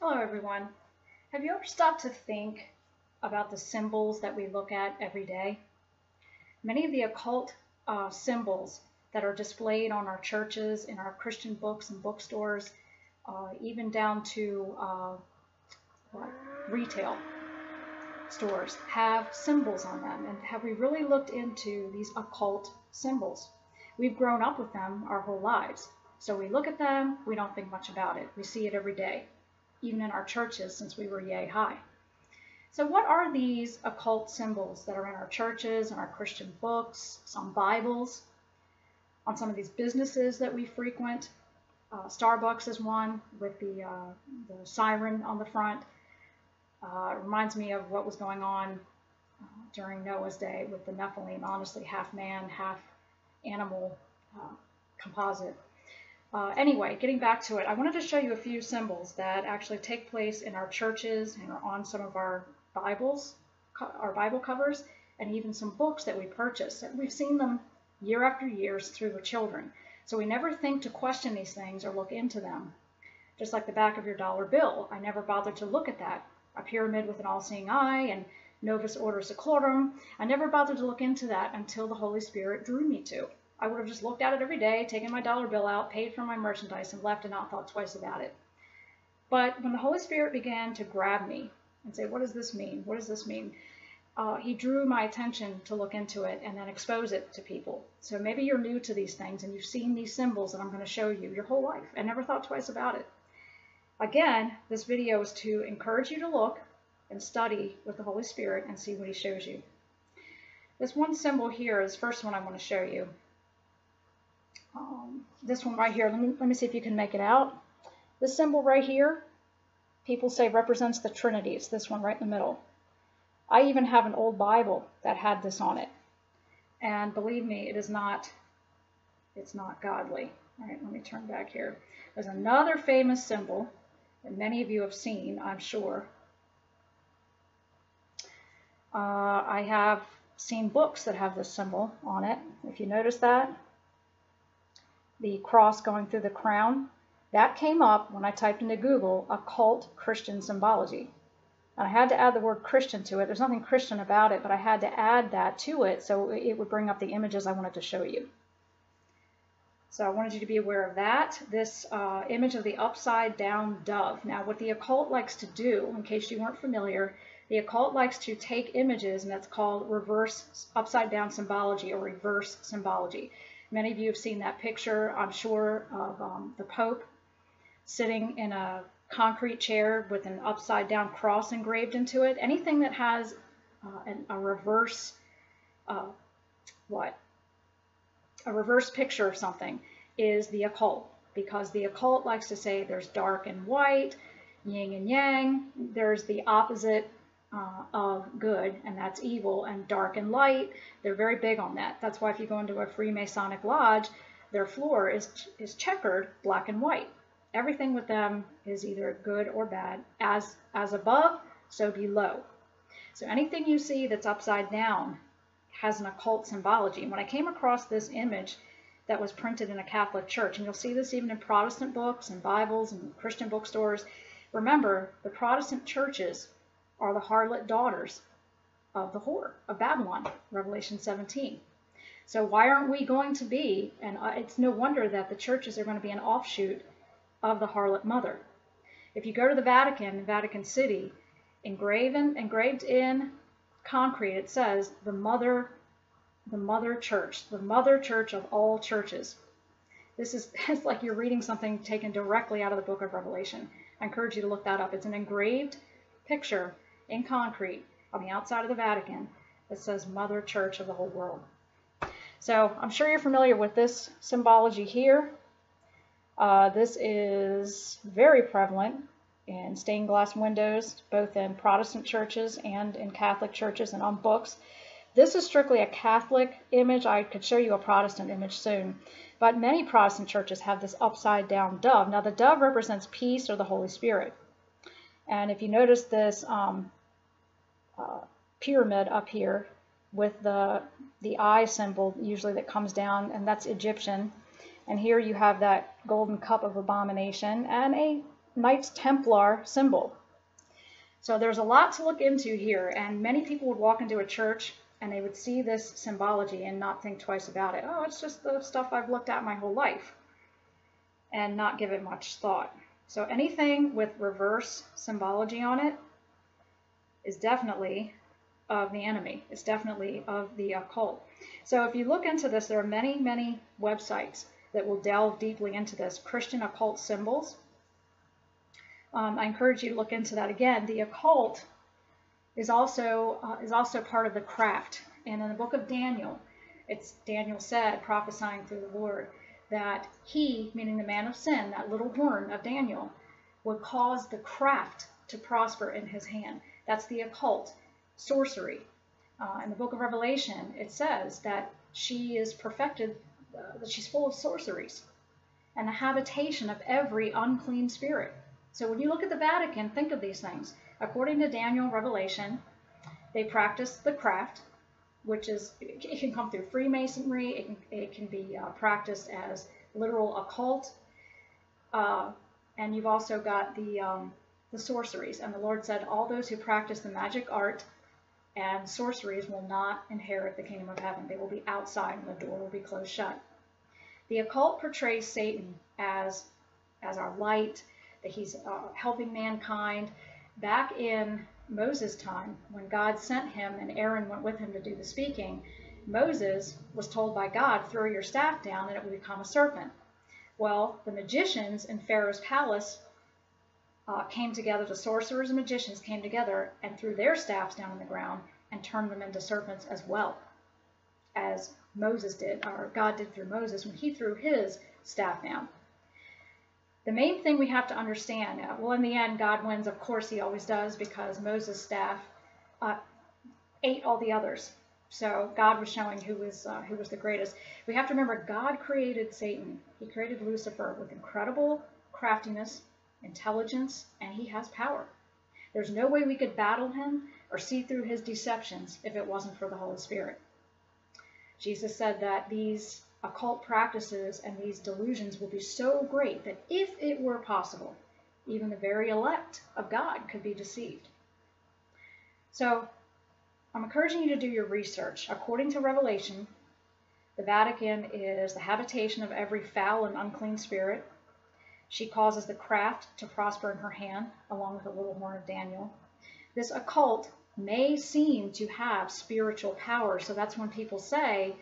Hello everyone. Have you ever stopped to think about the symbols that we look at every day? Many of the occult symbols that are displayed on our churches, in our Christian books and bookstores, even down to retail stores, have symbols on them. And have we really looked into these occult symbols? We've grown up with them our whole lives. So we look at them, we don't think much about it. We see it every day, even in our churches since we were yay high. So what are these occult symbols that are in our churches and our Christian books, some Bibles, on some of these businesses that we frequent? Starbucks is one with the siren on the front. It reminds me of what was going on during Noah's day with the Nephilim, honestly, half man, half animal composite. Anyway, getting back to it, I wanted to show you a few symbols that actually take place in our churches and are on some of our Bibles, our Bible covers, and even some books that we purchase. And we've seen them year after year through the children. So we never think to question these things or look into them. Just like the back of your dollar bill, I never bothered to look at that. A pyramid with an all-seeing eye and Novus Ordo Seclorum. I never bothered to look into that until the Holy Spirit drew me to. I would have just looked at it every day, taken my dollar bill out, paid for my merchandise, and left and not thought twice about it. But when the Holy Spirit began to grab me and say, what does this mean? What does this mean? He drew my attention to look into it and then expose it to people. So maybe you're new to these things and you've seen these symbols that I'm going to show you your whole life and never thought twice about it. Again, this video is to encourage you to look and study with the Holy Spirit and see what he shows you. This one symbol here is the first one I want to show you. This one right here, let me see if you can make it out. This symbol right here, people say represents the Trinity. It's this one right in the middle. I even have an old Bible that had this on it. And believe me, it's not godly. All right, let me turn back here. There's another famous symbol that many of you have seen, I'm sure. I have seen books that have this symbol on it. If you notice that, the cross going through the crown, that came up when I typed into Google occult Christian symbology. And I had to add the word Christian to it. There's nothing Christian about it, but I had to add that to it so it would bring up the images I wanted to show you. So I wanted you to be aware of that. This image of the upside down dove. Now what the occult likes to do, in case you weren't familiar, the occult likes to take images, and that's called reverse upside down symbology or reverse symbology. Many of you have seen that picture, I'm sure, of the Pope sitting in a concrete chair with an upside down cross engraved into it. Anything that has a reverse, a reverse picture of something is the occult, because the occult likes to say there's dark and white, yin and yang, there's the opposite of good, and that's evil, and dark and light. They're very big on that. That's why if you go into a Freemasonic lodge, their floor is checkered black and white. Everything with them is either good or bad. As above, so below. So anything you see that's upside down has an occult symbology. And when I came across this image that was printed in a Catholic church, and you'll see this even in Protestant books and Bibles and Christian bookstores, remember, the Protestant churches are the harlot daughters of the whore of Babylon, Revelation 17. So why aren't we going to be, and it's no wonder that the churches are going to be an offshoot of the harlot mother. If you go to the Vatican, Vatican City, engraved in concrete, it says the mother church, the mother church of all churches. It's like you're reading something taken directly out of the book of Revelation. I encourage you to look that up. It's an engraved picture in concrete on the outside of the Vatican that says Mother Church of the whole world. So I'm sure you're familiar with this symbology here. This is very prevalent in stained glass windows, both in Protestant churches and in Catholic churches and on books. This is strictly a Catholic image. I could show you a Protestant image soon. But many Protestant churches have this upside down dove. Now the dove represents peace or the Holy Spirit. And if you notice this pyramid up here with the eye symbol usually that comes down, and that's Egyptian. And here you have that golden cup of abomination and Knights Templar symbol. So there's a lot to look into here, and many people would walk into a church and they would see this symbology and not think twice about it. Oh, it's just the stuff I've looked at my whole life, and not give it much thought. So anything with reverse symbology on it is definitely of the enemy. It's definitely of the occult. So if you look into this, there are many, many websites that will delve deeply into this. Christian occult symbols. I encourage you to look into that. Again, the occult is also part of the craft. And in the book of Daniel, Daniel said, prophesying through the Lord, that he, meaning the man of sin, that little horn of Daniel, would cause the craft to prosper in his hand. That's the occult, sorcery. In the book of Revelation, it says that she is perfected, that she's full of sorceries and the habitation of every unclean spirit. So when you look at the Vatican, think of these things. According to Daniel Revelation, they practice the craft, which is, it can come through Freemasonry, it can be practiced as literal occult, and you've also got the sorceries. And the Lord said, all those who practice the magic art and sorceries will not inherit the kingdom of heaven. They will be outside and the door will be closed shut. The occult portrays Satan as our light, that he's helping mankind. Back in Moses' time, when God sent him and Aaron went with him to do the speaking, Moses was told by God, throw your staff down and it will become a serpent. Well, the magicians in Pharaoh's palace came together, the sorcerers and magicians came together and threw their staffs down on the ground and turned them into serpents as well, as Moses did, or God did through Moses when he threw his staff down. The main thing we have to understand, well, in the end, God wins. Of course, he always does, because Moses' staff ate all the others. So God was showing who was the greatest. We have to remember, God created Satan. He created Lucifer with incredible craftiness, intelligence, and he has power. There's no way we could battle him or see through his deceptions if it wasn't for the Holy Spirit. Jesus said that these occult practices and these delusions will be so great that if it were possible, even the very elect of God could be deceived. So I'm encouraging you to do your research. According to Revelation, the Vatican is the habitation of every foul and unclean spirit. She causes the craft to prosper in her hand, along with the little horn of Daniel. This occult may seem to have spiritual power, so that's when people say,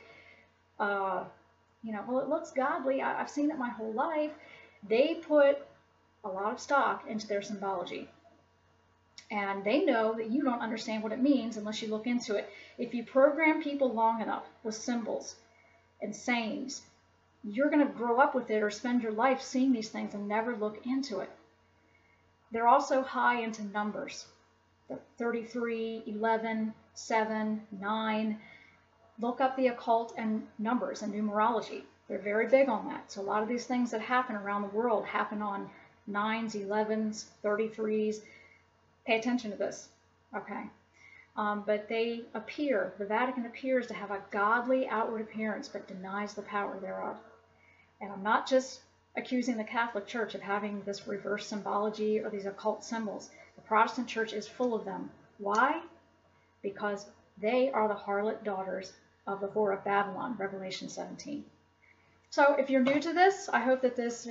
well, it looks godly. I've seen it my whole life. They put a lot of stock into their symbology. And they know that you don't understand what it means unless you look into it. If you program people long enough with symbols and sayings, you're going to grow up with it or spend your life seeing these things and never look into it. They're also high into numbers. 33, 11, 7, 9. Look up the occult and numbers and numerology. They're very big on that. So a lot of these things that happen around the world happen on 9s, 11s, 33s. Pay attention to this, okay? But the Vatican appears to have a godly outward appearance, but denies the power thereof. And I'm not just accusing the Catholic Church of having this reverse symbology or these occult symbols. The Protestant Church is full of them. Why? Because they are the harlot daughters of the whore of Babylon, Revelation 17. So if you're new to this, I hope that this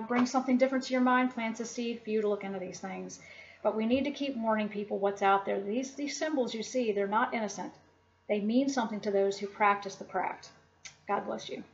brings something different to your mind, plants a seed for you to look into these things. But we need to keep warning people what's out there. These symbols you see, they're not innocent. They mean something to those who practice the craft. God bless you.